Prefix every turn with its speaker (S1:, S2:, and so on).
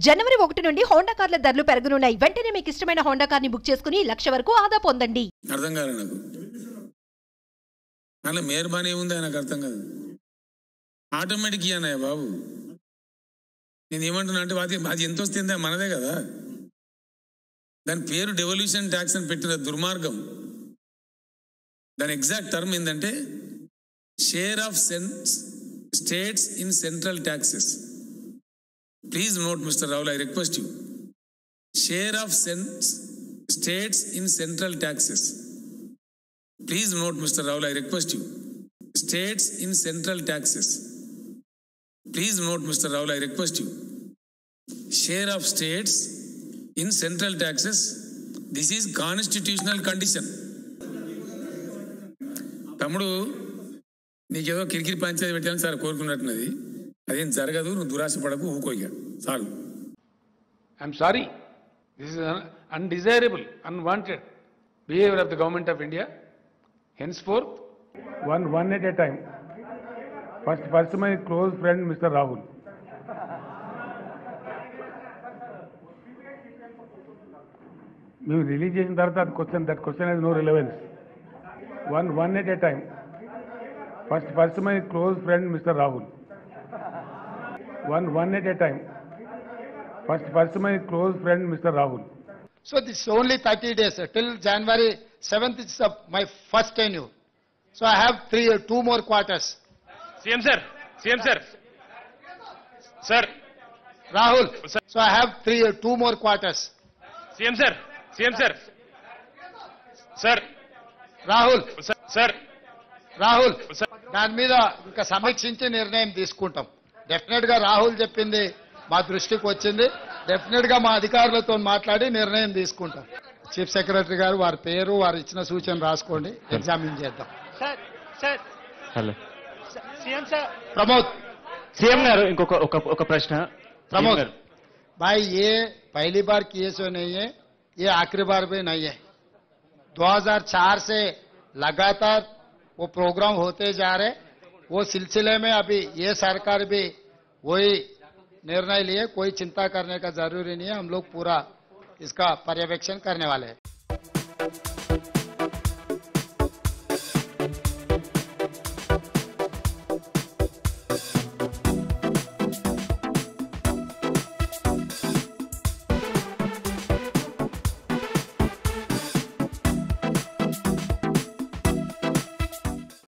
S1: జనవరి 1 నుండి హోండా కార్ల ధరలు పెరగనున్నాయి. వెంటనే మీకు ఇష్టమైన హోండా కార్ని బుక్ చేసుకుని 1,00,000 వరకు ఆదా పొందండి.
S2: అర్థం కాలే నాకు. అలా మెహర్బానీ ఏముంది నాకు అర్థం కాదు. ఆటోమేటిక్ ఇయ్యన్నాయా బాబు. నేను ఏమంటున్నా అంటే అది ఎంత వస్తుందా మనదే కదా. దాని పేరు డెవల్యూషన్ ట్యాక్స్ అని పెట్టిన దుర్మార్గం. దాని ఎగ్జాక్ట్ టర్మ్ ఏంటంటే share of states in central taxes. Please note, Mr. Rahul, I request you. Share of states in central taxes. Please note, Mr. Rahul, I request you. States in central taxes. Please note, Mr. Rahul, I request you. Share of states in central taxes. This is constitutional condition. తమ్ముడు నీకేదో కిరికిరి పంచాయతీ పెట్టాను sir కోరుకున్నట్టున్నది. అదేం జరగదు. నువ్వు దురాశ పడకు, ఊకోగా చాలు.
S3: I'm sorry, this is undesirable, unwanted behaviour of the government of India. Henceforth one at a time. First my close friend Mr. Rahul. మేము రిలీజ్ చేసిన తర్వాత that question has no relevance. One at a time. First my close friend Mr. Rahul. One at a time. First my close friend Mr. Rahul.
S4: So this is only 30 days till January 7th is my first tenure. So I have 2 more quarters.
S5: CM sir.
S4: Rahul. Sir. So I have 2 more quarters.
S5: CM sir.
S4: Rahul.
S5: Sir.
S4: Rahul. దాని మీద ఇంకా సమీక్షించి నిర్ణయం తీసుకుంటాం. Definite గా రాహుల్ చెప్పింది మా దృష్టికి వచ్చింది. డెఫినెట్ గా మా అధికారులతో మాట్లాడి నిర్ణయం తీసుకుంటాం. చీఫ్ సెక్రటరీ గారు వారి పేరు వారు ఇచ్చిన సూచన రాసుకోండి, ఎగ్జామిన్ చేద్దాం.
S5: హలో
S4: ప్రమోద్.
S5: సీఎం గారు ఇంకొక ప్రశ్న.
S4: प्रमोद भाई, ये पहली बार किए नहीं है, ये आखिरी बार भी नहीं है. 2004 से लगातार वो प्रोग्राम होते जा रहे. वो सिलसिले में अभी ये सरकार भी वही निर्णय लिए. कोई चिंता करने का जरूरी नहीं है. हम लोग पूरा इसका पर्यवेक्षण करने वाले हैं.